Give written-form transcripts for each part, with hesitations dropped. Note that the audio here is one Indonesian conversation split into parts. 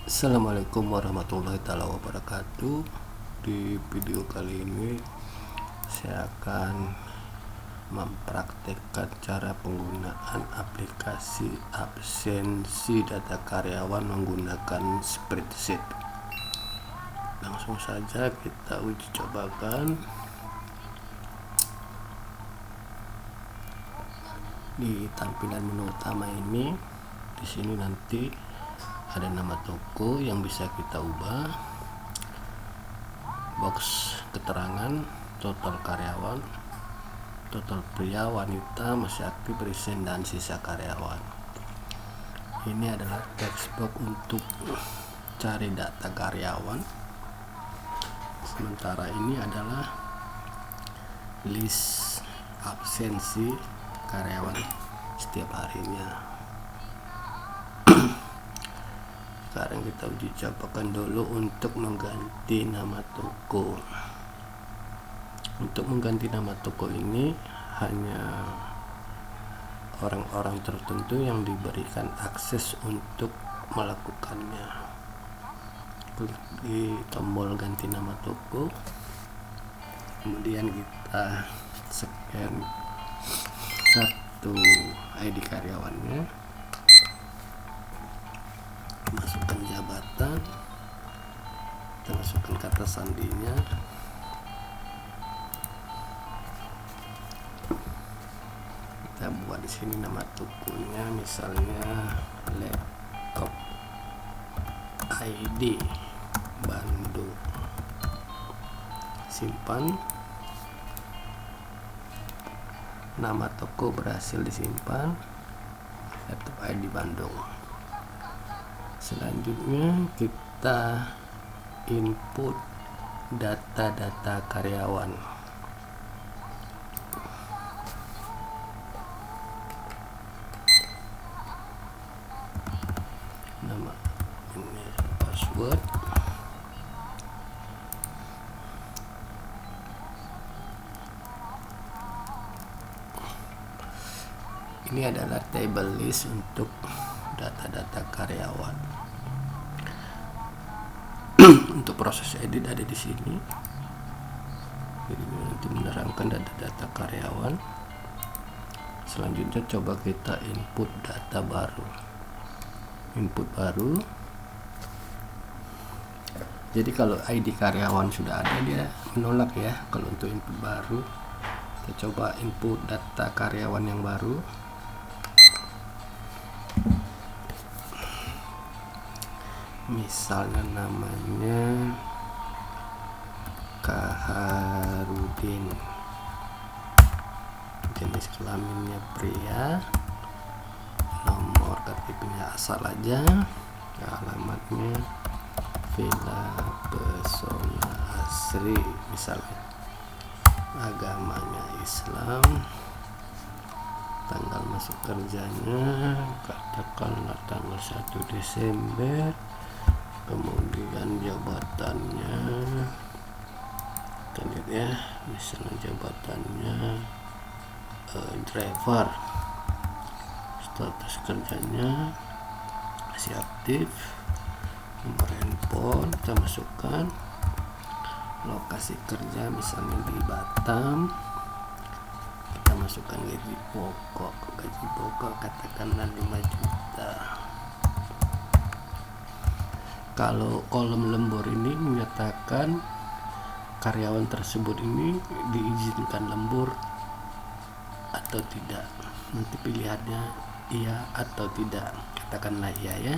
Assalamualaikum warahmatullahi wabarakatuh. Di video kali ini saya akan mempraktekkan cara penggunaan aplikasi absensi data karyawan menggunakan spreadsheet. Langsung saja kita uji cobakan. Di tampilan menu utama ini, di sini nanti ada nama toko yang bisa kita ubah, box keterangan, total karyawan, total pria wanita masih aktif resign dan sisa karyawan. Ini adalah text box untuk cari data karyawan. Sementara ini adalah list absensi karyawan setiap harinya. Sekarang kita uji cobakan dulu untuk mengganti nama toko. Untuk mengganti nama toko ini hanya orang-orang tertentu yang diberikan akses untuk melakukannya. Klik di tombol ganti nama toko, kemudian kita scan satu ID karyawannya, masukkan jabatan, kita masukkan kata sandinya, kita buat di sini nama tokonya, misalnya laptop ID Bandung, simpan. Nama toko berhasil disimpan, laptop ID Bandung. Selanjutnya kita input data-data karyawan. Nama, ini password, ini adalah table list untuk data-data karyawan. Untuk proses edit ada di sini. Jadi nanti menerangkan data-data karyawan. Selanjutnya coba kita input data baru. Input baru. Jadi kalau ID karyawan sudah ada, dia menolak ya. Kalau untuk input baru, kita coba input data karyawan yang baru. Misalnya namanya Kaharudin, jenis kelaminnya pria, nomor KTP-nya asal aja, alamatnya Villa Pesona Asri misalnya, agamanya Islam, tanggal masuk kerjanya katakanlah tanggal 1 Desember, kemudian jabatannya kita lihat ya, misalnya jabatannya driver, status kerjanya masih aktif, nomor handphone kita masukkan, lokasi kerja misalnya di Batam, kita masukkan gaji pokok katakanlah 5 juta. Kalau kolom lembur ini menyatakan karyawan tersebut ini diizinkan lembur atau tidak, nanti pilihannya iya atau tidak, katakanlah iya ya,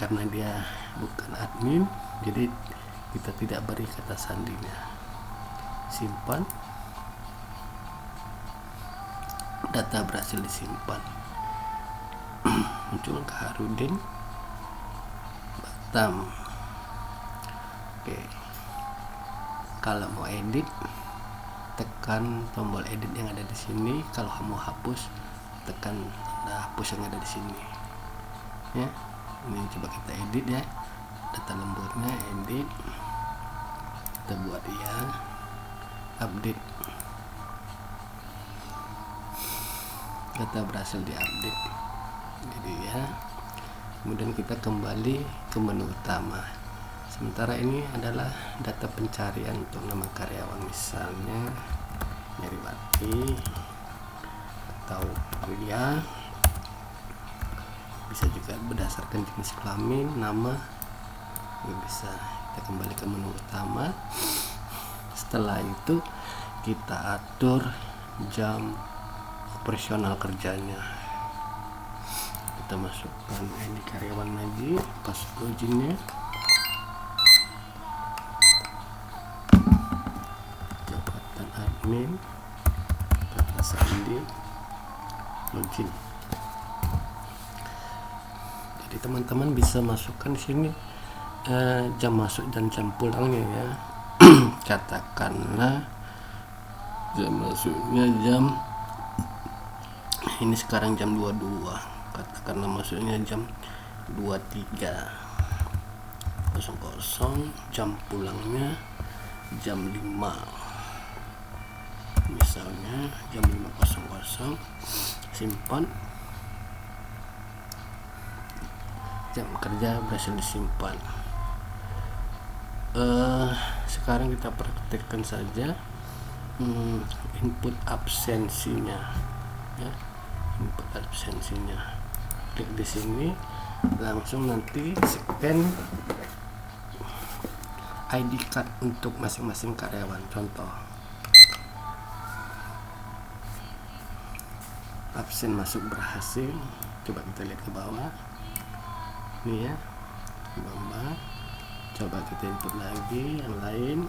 karena dia bukan admin jadi kita tidak beri kata sandinya. Simpan, data berhasil disimpan. Muncul Kaharudin Batam. Oke, kalau mau edit tekan tombol edit yang ada di sini. Kalau mau hapus tekan tanda hapus yang ada di sini ya. Ini coba kita edit ya, data lemburnya edit, kita buat ya, update, data berhasil diupdate. Jadi ya, Kemudian kita kembali ke menu utama. Sementara ini adalah data pencarian untuk nama karyawan, misalnya Meriwati atau Yulia. Bisa juga berdasarkan jenis kelamin, nama, bisa. Kita kembali ke menu utama. Setelah itu kita atur jam operasional kerjanya. Kita masukkan ini karyawan lagi, pas loginnya, jabatan admin, kata sandi, login. Jadi teman-teman bisa masukkan sini jam masuk dan jam pulangnya ya. Katakanlah jam masuknya ini sekarang jam 22, katakanlah masuknya jam 23.00, jam pulangnya jam 5, misalnya jam 5.00, simpan. Jam kerja berhasil disimpan. Sekarang kita praktekkan saja input absensinya ya. Input absensinya, klik di sini, langsung nanti scan ID card untuk masing-masing karyawan. Contoh, absen masuk berhasil, coba kita lihat ke bawah ini ya, Bamba. Coba kita input lagi yang lain.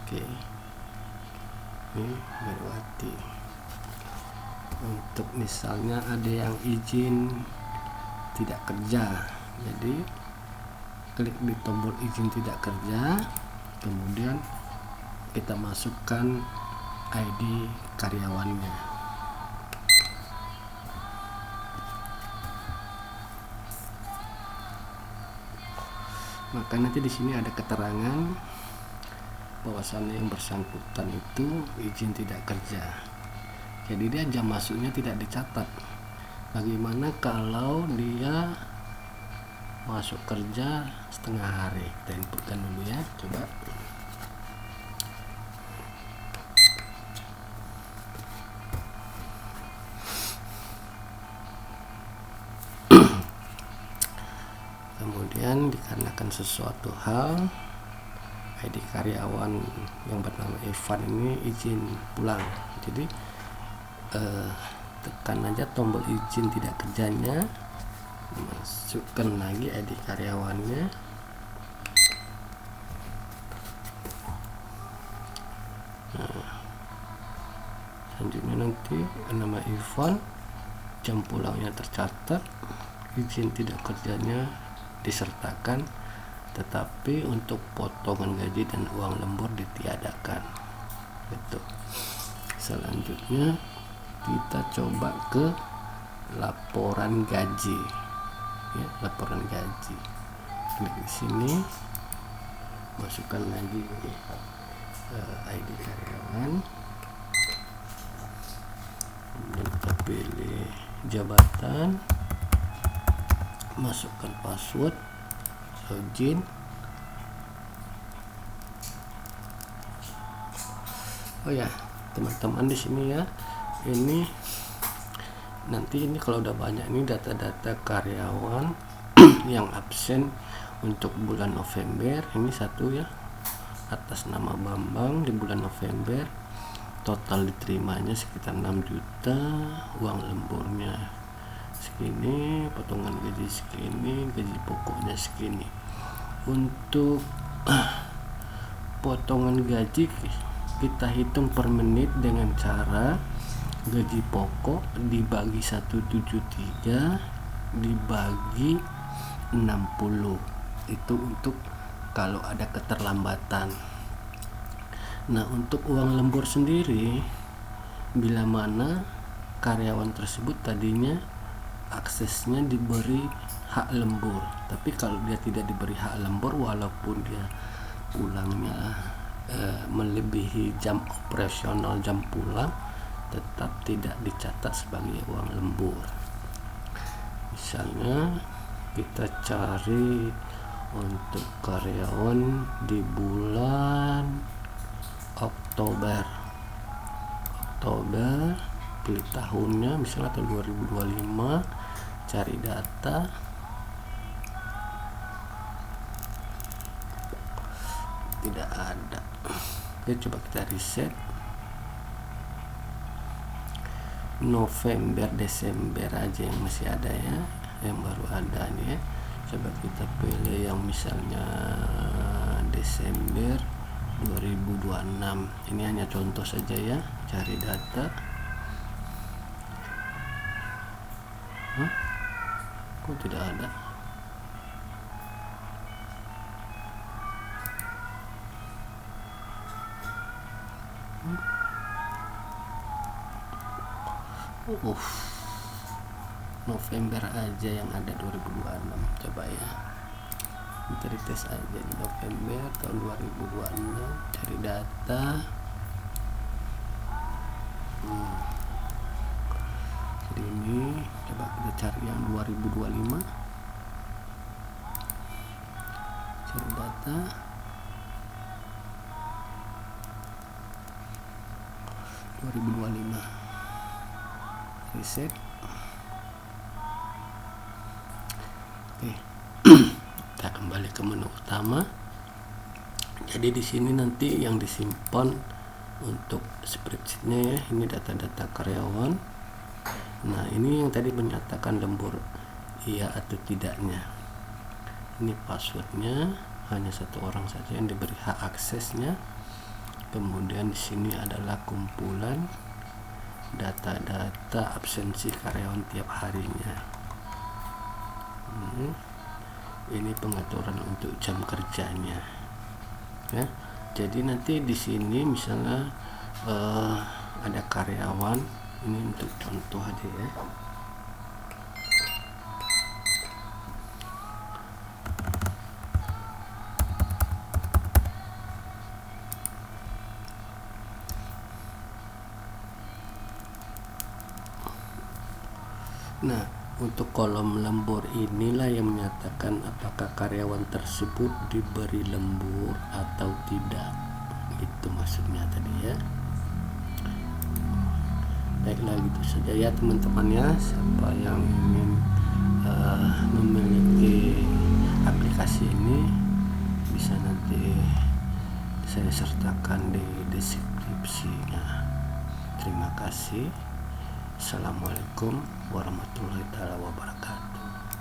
Oke, ini Meriwati. Untuk misalnya ada yang izin tidak kerja, jadi klik di tombol izin tidak kerja, kemudian kita masukkan ID karyawannya. Maka nanti di sini ada keterangan bahwasannya yang bersangkutan itu izin tidak kerja. Jadi dia jam masuknya tidak dicatat. Bagaimana kalau dia masuk kerja setengah hari? Kita inputkan dulu ya, coba. Kemudian dikarenakan sesuatu hal, ID karyawan yang bernama Evan ini izin pulang, jadi tekan aja tombol izin tidak kerjanya, masukkan lagi ID karyawannya, selanjutnya nanti nama Evan, jam pulangnya tercatat, izin tidak kerjanya disertakan, tetapi untuk potongan gaji dan uang lembur ditiadakan. Gitu. Selanjutnya kita coba ke laporan gaji ya, laporan gaji. Klik di sini, masukkan lagi ID karyawan, kemudian kita pilih jabatan, masukkan password, login. Oh ya teman-teman, di sini ya, ini nanti ini kalau udah banyak ini data-data karyawan yang absen untuk bulan November. Ini satu ya, atas nama Bambang di bulan November, total diterimanya sekitar 6 juta, uang lemburnya segini, potongan gaji segini, gaji pokoknya segini. Untuk potongan gaji kita hitung per menit dengan cara gaji pokok dibagi 173 dibagi 60. Itu untuk kalau ada keterlambatan. Nah, untuk uang lembur sendiri, bila mana karyawan tersebut tadinya aksesnya diberi hak lembur, tapi kalau dia tidak diberi hak lembur, walaupun dia pulangnya melebihi jam operasional, jam pulang, tetap tidak dicatat sebagai uang lembur. Misalnya kita cari untuk karyawan di bulan Oktober, pilih tahunnya misalnya tahun 2025, cari data, tidak ada. Oke, coba kita reset. November, Desember aja yang masih ada ya, yang baru ada nih ya. Coba kita pilih yang misalnya Desember 2026. Ini hanya contoh saja ya, cari data. Kok tidak ada? November aja yang ada 2026. Coba ya, kita tes aja di November tahun 2026, cari data. Jadi ini coba kita cari yang 2025, cari data. Reset. Oke. Kita kembali ke menu utama. Jadi di sini nanti yang disimpan untuk spreadsheetnya ya, ini data-data karyawan. Nah, ini yang tadi menyatakan lembur iya atau tidaknya. Ini passwordnya, hanya satu orang saja yang diberi hak aksesnya. Kemudian di sini adalah kumpulan data-data absensi karyawan tiap harinya. Ini pengaturan untuk jam kerjanya ya. Jadi nanti di sini misalnya ada karyawan, ini untuk contoh aja ya. Nah, untuk kolom lembur inilah yang menyatakan apakah karyawan tersebut diberi lembur atau tidak. Itu maksudnya tadi ya. Baiklah, gitu saja ya teman-teman ya. Siapa yang ingin memiliki aplikasi ini bisa nanti saya sertakan di deskripsinya. Terima kasih. Assalamualaikum warahmatullahi wabarakatuh.